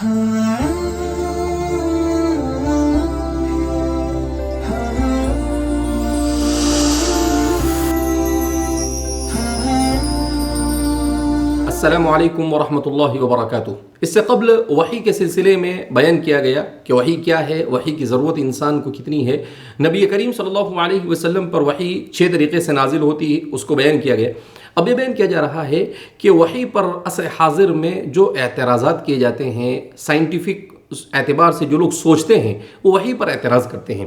السلام علیکم ورحمۃ اللہ وبرکاتہ۔ اس سے قبل وحی کے سلسلے میں بیان کیا گیا کہ وحی کیا ہے، وحی کی ضرورت انسان کو کتنی ہے۔ نبی کریم صلی اللہ علیہ وسلم پر وحی 6 طریقے سے نازل ہوتی ہے، اس کو بیان کیا گیا۔ اب یہ بیان کیا جا رہا ہے کہ وحی پر عصر حاضر میں جو اعتراضات کیے جاتے ہیں، سائنٹیفک اعتبار سے جو لوگ سوچتے ہیں وہ وحی پر اعتراض کرتے ہیں۔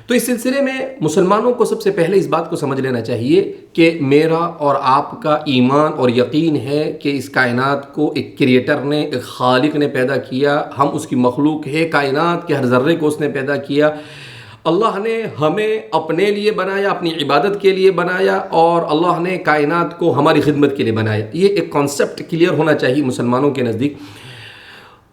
تو اس سلسلے میں مسلمانوں کو سب سے پہلے اس بات کو سمجھ لینا چاہیے کہ میرا اور آپ کا ایمان اور یقین ہے کہ اس کائنات کو ایک کریٹر نے، ایک خالق نے پیدا کیا، ہم اس کی مخلوق ہے، کائنات کے ہر ذرے کو اس نے پیدا کیا۔ اللہ نے ہمیں اپنے لیے بنایا، اپنی عبادت کے لیے بنایا، اور اللہ نے کائنات کو ہماری خدمت کے لیے بنایا۔ یہ ایک کانسیپٹ کلیئر ہونا چاہیے مسلمانوں کے نزدیک۔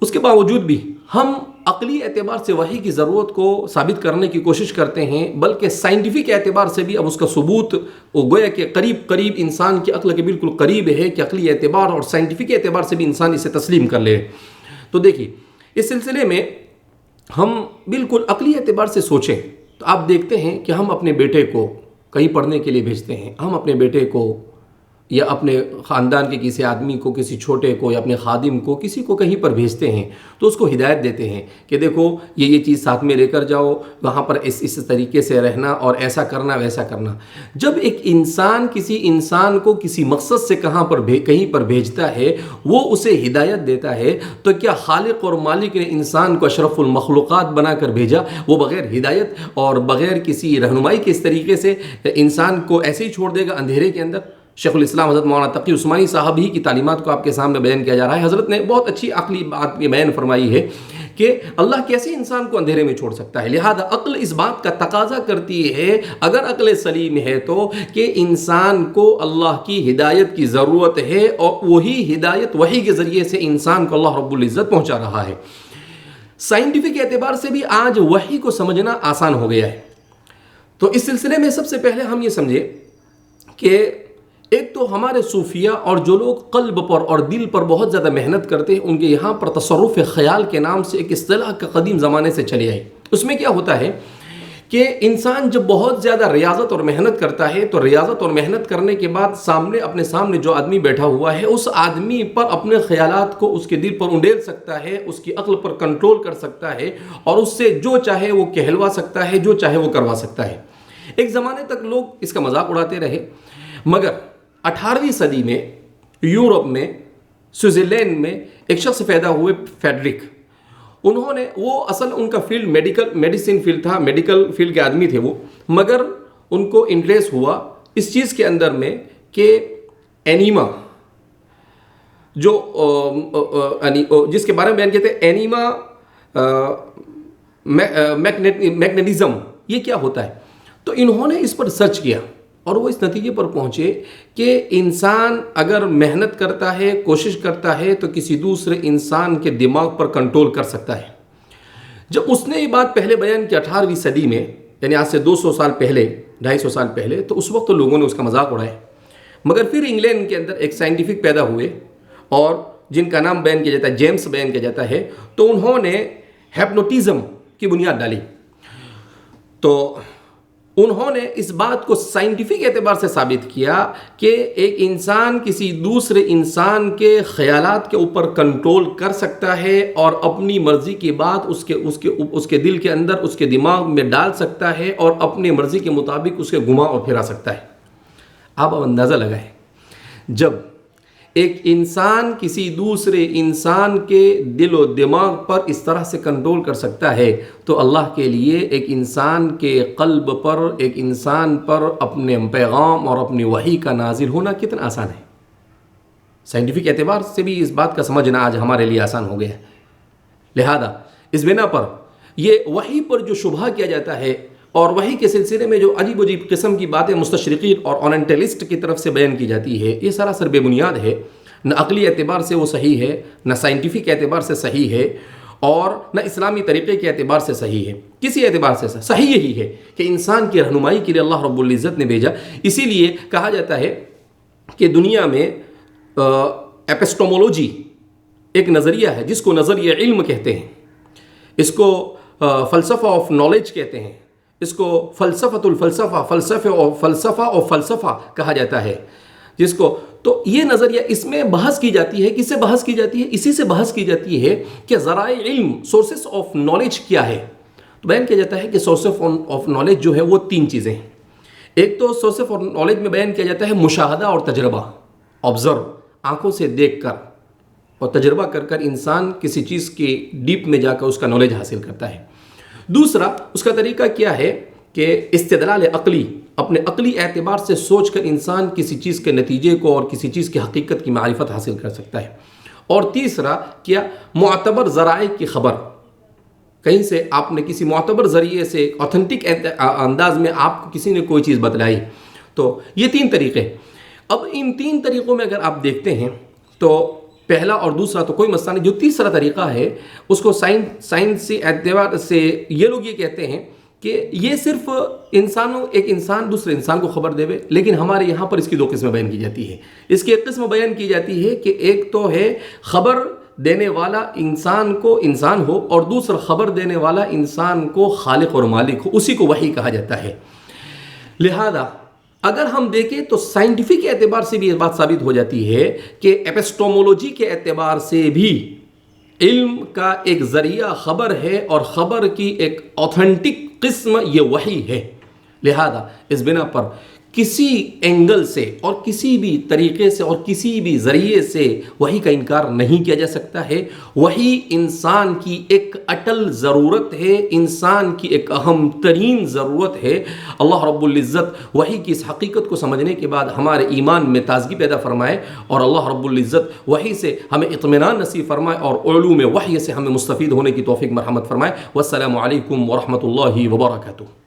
اس کے باوجود بھی ہم عقلی اعتبار سے وحی کی ضرورت کو ثابت کرنے کی کوشش کرتے ہیں، بلکہ سائنٹیفک اعتبار سے بھی اب اس کا ثبوت گویا کہ قریب انسان کی عقل کے بالکل قریب ہے کہ عقلی اعتبار اور سائنٹیفک اعتبار سے بھی انسان اسے تسلیم کر لے۔ تو دیکھیے، اس سلسلے میں ہم بالکل عقلی اعتبار سے سوچیں تو آپ دیکھتے ہیں کہ ہم اپنے بیٹے کو کہیں پڑھنے کے لیے بھیجتے ہیں، ہم اپنے بیٹے کو یا اپنے خاندان کے کسی آدمی کو، کسی چھوٹے کو یا اپنے خادم کو، کسی کو کہیں پر بھیجتے ہیں تو اس کو ہدایت دیتے ہیں کہ دیکھو یہ چیز ساتھ میں لے کر جاؤ، وہاں پر اس طریقے سے رہنا اور ایسا کرنا ویسا کرنا۔ جب ایک انسان کسی انسان کو کسی مقصد سے کہیں پر بھیجتا ہے، وہ اسے ہدایت دیتا ہے، تو کیا خالق اور مالک نے انسان کو اشرف المخلوقات بنا کر بھیجا؟ وہ بغیر ہدایت اور بغیر کسی رہنمائی کے اس طریقے سے انسان کو ایسے ہی چھوڑ دے گا اندھیرے کے اندر؟ شیخ الاسلام حضرت مولانا تقی عثمانی صاحب ہی کی تعلیمات کو آپ کے سامنے بیان کیا جا رہا ہے۔ حضرت نے بہت اچھی عقلی بات بیان فرمائی ہے کہ اللہ کیسے انسان کو اندھیرے میں چھوڑ سکتا ہے۔ لہذا عقل اس بات کا تقاضا کرتی ہے، اگر عقل سلیم ہے تو، کہ انسان کو اللہ کی ہدایت کی ضرورت ہے، اور وہی ہدایت وحی کے ذریعے سے انسان کو اللہ رب العزت پہنچا رہا ہے۔ سائنٹیفک اعتبار سے بھی آج وحی کو سمجھنا آسان ہو گیا ہے۔ تو اس سلسلے میں سب سے پہلے ہم یہ سمجھے کہ ایک تو ہمارے صوفیہ اور جو لوگ قلب پر اور دل پر بہت زیادہ محنت کرتے ہیں، ان کے یہاں پر تصرف خیال کے نام سے ایک اصطلاح کا قدیم زمانے سے چلی آئی۔ اس میں کیا ہوتا ہے کہ انسان جب بہت زیادہ ریاضت اور محنت کرتا ہے تو ریاضت اور محنت کرنے کے بعد اپنے سامنے جو آدمی بیٹھا ہوا ہے، اس آدمی پر اپنے خیالات کو اس کے دل پر انڈیل سکتا ہے، اس کی عقل پر کنٹرول کر سکتا ہے، اور اس سے جو چاہے وہ کہلوا سکتا ہے، جو چاہے وہ کروا سکتا ہے۔ ایک زمانے تک لوگ اس کا مذاق اڑاتے رہے، مگر 18ویں صدی میں یورپ میں سوئٹزرلینڈ میں ایک شخص پیدا ہوئے، فیڈرک۔ انہوں نے، وہ اصل ان کا فیلڈ میڈیسن فیلڈ تھا، میڈیکل فیلڈ کے آدمی تھے وہ، مگر ان کو انٹریسٹ ہوا اس چیز کے اندر میں کہ اینیما، جو جس کے بارے میں بیان کہتے ہیں اینیما میکنیزم، یہ کیا ہوتا ہے؟ تو انہوں نے اس پر سرچ کیا اور وہ اس نتیجے پر پہنچے کہ انسان اگر محنت کرتا ہے، کوشش کرتا ہے، تو کسی دوسرے انسان کے دماغ پر کنٹرول کر سکتا ہے۔ جب اس نے یہ بات پہلے بیان کی 18ویں صدی میں، یعنی آج سے 200 سال پہلے، 250 سال پہلے، تو اس وقت لوگوں نے اس کا مذاق اڑایا۔ مگر پھر انگلینڈ کے اندر ایک سائنٹیفک پیدا ہوئے، اور جن کا نام بیان کیا جاتا ہے جیمس بیان کیا جاتا ہے، تو انہوں نے ہیپنوٹزم کی بنیاد ڈالی۔ تو انہوں نے اس بات کو سائنٹیفک اعتبار سے ثابت کیا کہ ایک انسان کسی دوسرے انسان کے خیالات کے اوپر کنٹرول کر سکتا ہے، اور اپنی مرضی کی بات اس کے دل کے اندر، اس کے دماغ میں ڈال سکتا ہے، اور اپنی مرضی کے مطابق اس کے گھما اور پھرا سکتا ہے۔ آپ اندازہ لگائیں، جب ایک انسان کسی دوسرے انسان کے دل و دماغ پر اس طرح سے کنٹرول کر سکتا ہے، تو اللہ کے لیے ایک انسان کے قلب پر، ایک انسان پر اپنے پیغام اور اپنی وحی کا نازل ہونا کتنا آسان ہے۔ سائنٹیفک اعتبار سے بھی اس بات کا سمجھنا آج ہمارے لیے آسان ہو گیا ہے۔ لہذا اس بنا پر یہ وحی پر جو شبہ کیا جاتا ہے، اور وحی کے سلسلے میں جو عجیب عجیب قسم کی باتیں مستشرقین اور اورینٹلسٹ کی طرف سے بیان کی جاتی ہے، یہ سراسر بے بنیاد ہے۔ نہ عقلی اعتبار سے وہ صحیح ہے، نہ سائنٹیفک اعتبار سے صحیح ہے، اور نہ اسلامی طریقے کے اعتبار سے صحیح ہے۔ کسی اعتبار سے صحیح یہی ہے کہ انسان کی رہنمائی کے لیے اللہ رب العزت نے بھیجا۔ اسی لیے کہا جاتا ہے کہ دنیا میں ایپسٹومولوجی ایک نظریہ ہے جس کو نظریہ علم کہتے ہیں، اس کو فلسفہ آف نالج کہتے ہیں، اس کو فلسفۃ الفلسفہ، فلسفہ اور فلسفہ کہا جاتا ہے جس کو، تو یہ نظریہ اس میں بحث کی جاتی ہے. کس سے بحث کی جاتی ہے؟ اسی سے بحث کی جاتی ہے کہ ذرائع علم، سورسز آف نالج کیا ہے. تو بیان کیا جاتا ہے کہ سورس آف نالج جو ہے وہ 3 چیزیں ہیں. ایک تو سورس آف نالج میں بیان کیا جاتا ہے مشاہدہ اور تجربہ، آبزرو، آنکھوں سے دیکھ کر اور تجربہ کر کر انسان کسی چیز کے ڈیپ میں جا کر اس کا نالج حاصل کرتا ہے. دوسرا اس کا طریقہ کیا ہے کہ استدلال عقلی، اپنے عقلی اعتبار سے سوچ کر انسان کسی چیز کے نتیجے کو اور کسی چیز کی حقیقت کی معرفت حاصل کر سکتا ہے. اور تیسرا کیا، معتبر ذرائع کی خبر، کہیں سے آپ نے کسی معتبر ذریعے سے اوتھنٹک انداز میں آپ کو کسی نے کوئی چیز بتلائی. تو یہ 3 طریقے. اب ان 3 طریقوں میں اگر آپ دیکھتے ہیں تو پہلا اور دوسرا تو کوئی مسئلہ نہیں. جو تیسرا طریقہ ہے اس کو سائنسی اعتبار سے یہ لوگ یہ کہتے ہیں کہ یہ صرف ایک انسان دوسرے انسان کو خبر دے، لیکن ہمارے یہاں پر اس کی 2 قسمیں بیان کی جاتی ہے. اس کی ایک قسم بیان کی جاتی ہے کہ ایک تو ہے خبر دینے والا انسان کو انسان ہو، اور دوسرا خبر دینے والا انسان کو خالق اور مالک ہو، اسی کو وحی کہا جاتا ہے. لہذا اگر ہم دیکھیں تو سائنٹیفک اعتبار سے بھی یہ بات ثابت ہو جاتی ہے کہ ایپسٹومولوجی کے اعتبار سے بھی علم کا ایک ذریعہ خبر ہے، اور خبر کی ایک اوتھنٹک قسم یہ وحی ہے. لہذا اس بنا پر کسی اینگل سے اور کسی بھی طریقے سے اور کسی بھی ذریعے سے وحی کا انکار نہیں کیا جا سکتا ہے. وحی انسان کی ایک اٹل ضرورت ہے، انسان کی ایک اہم ترین ضرورت ہے. اللہ رب العزت وحی کی اس حقیقت کو سمجھنے کے بعد ہمارے ایمان میں تازگی پیدا فرمائے، اور اللہ رب العزت وحی سے ہمیں اطمینان نصیب فرمائے، اور علوم وحی سے ہمیں مستفید ہونے کی توفیق مرحمت فرمائے. والسلام علیکم ورحمۃ اللہ وبرکاتہ.